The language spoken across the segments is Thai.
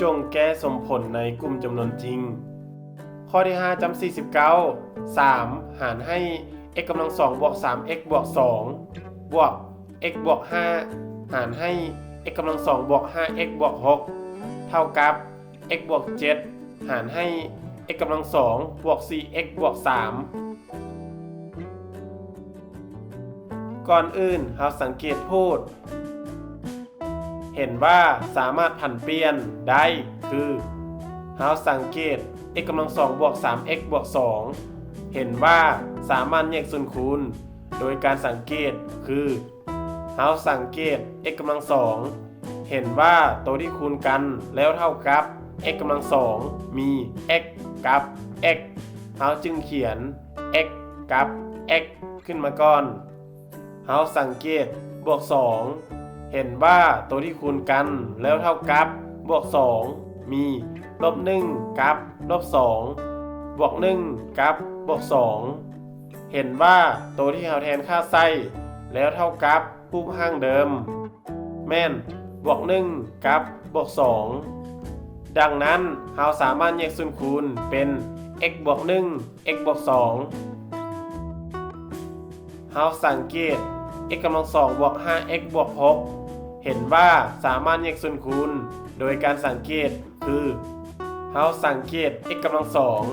จงแก้สมผลในกลุ่มจำนวนจริงข้อที่5จำ49 3หารให้ x กำลัง2บวก 3x บวก2บวก x บวก5หารให้ x กำลัง2บวก 5x บวก6เท่ากับ x บวก7หารให้ x กำลัง2บวก 4x บวก3ก่อนอื่นเราสังเกตพูดเห็นว่าสามารถผันเปลี่ยนได้คือเราสังเกต x กำลัง2บวก 3x บวก2เห็นว่าสามารถแยกส่วนคูณโดยการสังเกตคือเราสังเกต x กำลัง2เห็นว่าตัวที่คูณกันแล้วเท่ากับ x กำลัง2มี x กับ x เราจึงเขียน x กับ x ขึ้นมาก่อนเราสังเกตบวก2เห็นว่าตัวที่คูณกันแล้วเท่ากับบวก2มีลบ1กับลบ2บวก1กับบวก2เห็นว่าตัวที่เราแทนค่าไส้แล้วเท่ากับรูปห้างเดิมแม่นบวก1กับบวก2ดังนั้นเราสามารถแยกส่วนคูณเป็น x บวก1 x บวก2เราสังเกต x กำลัง2บวก 5x บวก6เห็นว่าสามารถแยกส่วนคูณโดยการสังเกตคือเราสังเกต x กำลัง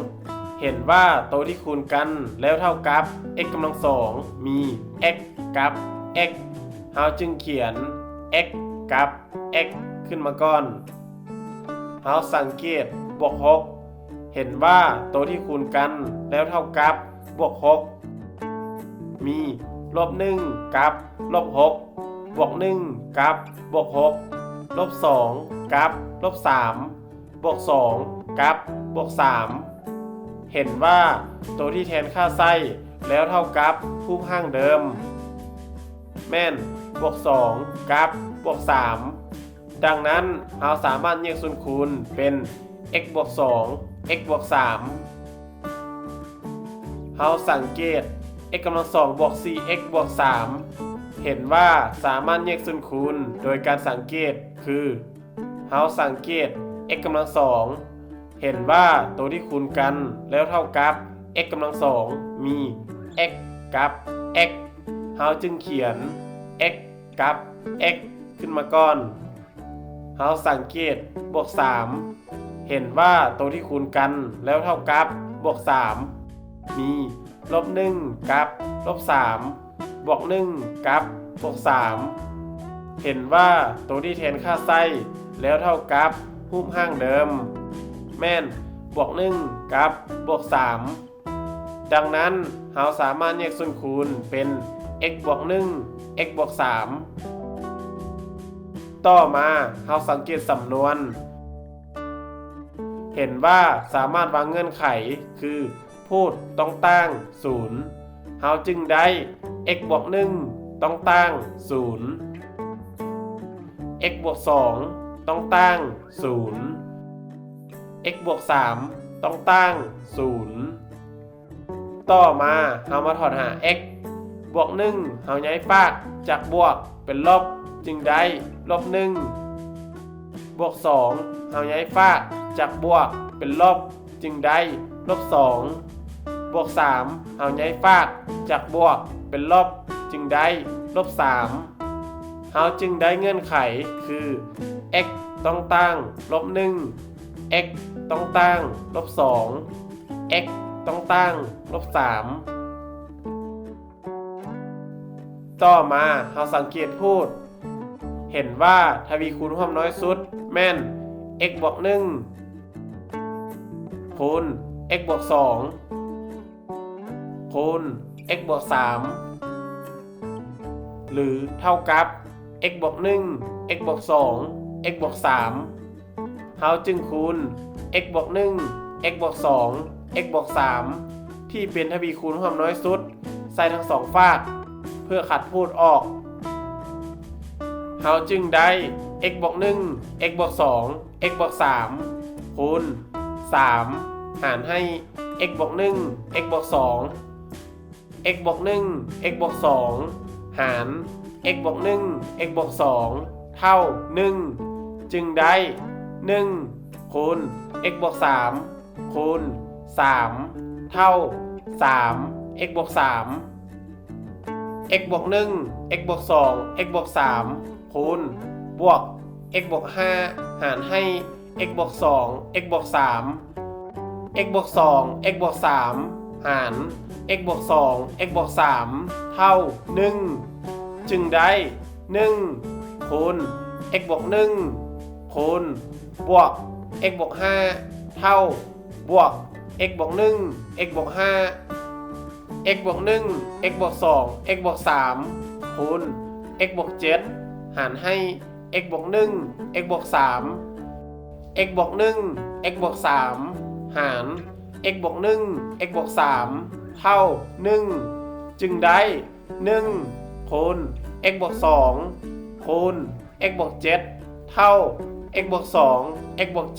2เห็นว่าตัวที่คูณกันแล้วเท่ากับ x กำลัง2มี x กับ x เราจึงเขียน x กับ x ขึ้นมาก่อนเราสังเกตบวก6เห็นว่าตัวที่คูณกันแล้วเท่ากับบวก6มีลบ1กับลบ6บวก1กับบวก6ลบ2กับลบ3บวก2กับบวก3เห็นว่าตัวที่แทนค่าไส้แล้วเท่ากับรูปห้างเดิมแม่นบวก2กับบวก3ดังนั้นเราสามารถแยกส่วนคูณเป็น x บวก2 x บวก3เราสังเกต x กำลัง2บวก 4x บวก3เห็นว่าสามารถแยกส่วนคูณโดยการสังเกตคือเราสังเกต x กำลัง2เห็นว่าตัวที่คูณกันแล้วเท่ากับ x กำลัง2มี x กับ x เราจึงเขียน x กับ x ขึ้นมาก่อนเราสังเกตบวก3เห็นว่าตัวที่คูณกันแล้วเท่ากับบวก3มีลบ1กับลบ3บวก1กับบวก3เห็นว่าตัวที่แทนค่าไส้แล้วเท่ากับรูปห้างเดิมแม่นบวก1กับบวก3ดังนั้นเราสามารถแยกส่วนคูณเป็น x บวก1 x บวก3ต่อมาเราสังเกตสำนวนเห็นว่าสามารถวางเงื่อนไขคือพูดต้องตั้ง0เราจึงได้ x บวก1ต้องตั้ง0 x บวก2ต้องตั้ง0 x บวก3ต้องตั้ง0ต่อมาเรามาถอดหา x บวก1เราย้ายฝากจากบวกเป็นลบจึงได้ลบ1บวก2เราย้ายฝากจากบวกเป็นลบจึงได้ลบ2บวก3เอาย้ายฝากจากบวกเป็นลบจึงได้ลบ3เราจึงได้เงื่อนไขคือ x ต้องตั้งลบ1 x ต้องตั้งลบ2 x ต้องตั้งลบ3ต่อมาเราสังเกตพูดเห็นว่าทวีคูณความน้อยสุดแม่น x บวก1คูณ x บวก2คูณ x บวก3หรือเท่ากับ x บวก1 x บวก2 x บวก3เราจึงคูณ x บวก1 x บวก2 x บวก3ที่เป็นทวีคูณความน้อยสุดใส่ทั้งสองฝากเพื่อขัดพูดออกเราจึงได้ x บวก1 x บวก2 x บวก3คูณ3หารให้ x บวก1 x บวก2 x บวก1 x บวก2หาร x บวก1 x บวก2เท่า1จึงได้1 คูณ x บวก3คูณ3เท่า3 x บวก3 x บวก1 x บวก2 x บวก3คูณบวก x บวก5หารให้ x บวก2 x บวก3 x บวก2 x บวก3หาร x บวก2 x บวก3เท่า1จึงได้1คูณ x บวก1คูณบวก x บวก5เท่าบวก x บวก1 x บวก5 x บวก1 x บวก2 x บวก3คูณ x บวก7หารให้ x บวก1 x บวก3 x บวก1 x บวก3หาร x บวก1 x บวก3เท่า1จึงได้1คูณ x บวก2คูณ x บวก7เท่า x บวก2 x บวก7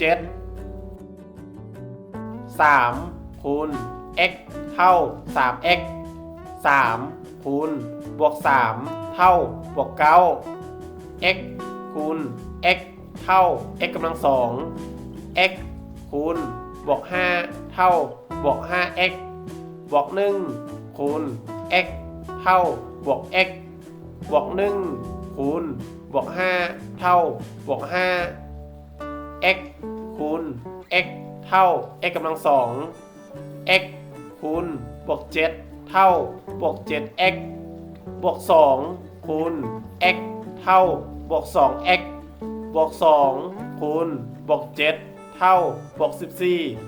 3คูณ x เท่า 3x 3คูณบวก3เท่าบวก9 x คูณ x เท่า x กำลัง2 x คูณบวก5เท่าบวก 5x บวก1คูณ x เท่าบวก x บวก1คูณบวก5เท่าบวก5 x คูณ x เท่า x กำลัง2 x คูณบวก7เท่าบวก 7x บวก2คูณ x เท่าบวก 2x บวก2คูณบวก7เท่าบวก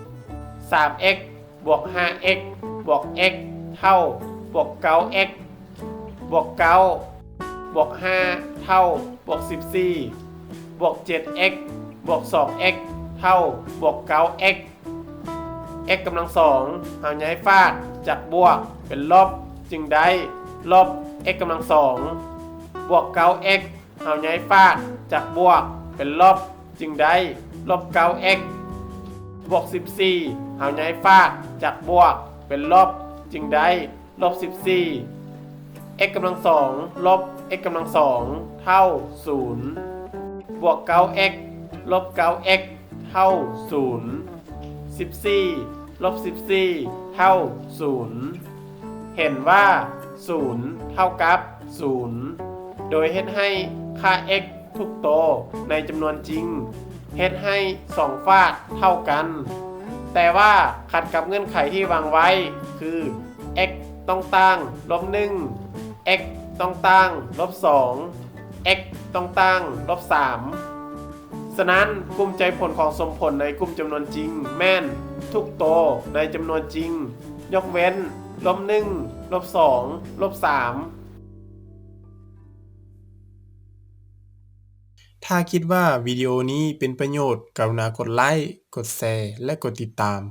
14 3x บวก 5x บวก x เท่าบวก 9x บวก9บวก5เท่าบวก14บวก 7x บวก 2x เท่าบวก 9x x กำลัง2หาย้ายฟากจากบวกเป็นลบจึงได้ลบ x กำลัง2บวก 9x หาย้ายฟากจากบวกเป็นลบจึงได้ลบ 9x บวก14หาย้ายฟากจากบวกเป็นลบจึงได้ลบ14 x กำลัง2ลบ x กำลัง2เท่า0บวก 9x ลบ 9x เท่า0 14ลบ14เท่า0เห็นว่า0เท่ากับ0โดยเฮ็ดให้ค่า x ทุกโตวในจำนวนจริงเฮ็ดให้2ฝากเท่ากันแต่ว่าขัดกับเงื่อนไขที่วางไว้คือ x ต้องตั้งลบ1 x ต้องตั้งลบ2 x ต้องตั้งลบ3ฉะนั้นกลุ่มใจผลของสมผลในกลุ่มจำนวนจริงแม่นทุกโตวในจำนวนจริงยกเว้นลบ1ลบ2ลบ3ถ้าคิดว่าวิดีโอนี้เป็นประโยชน์กรุณากดไลค์ กดแชร์ และกดติดตาม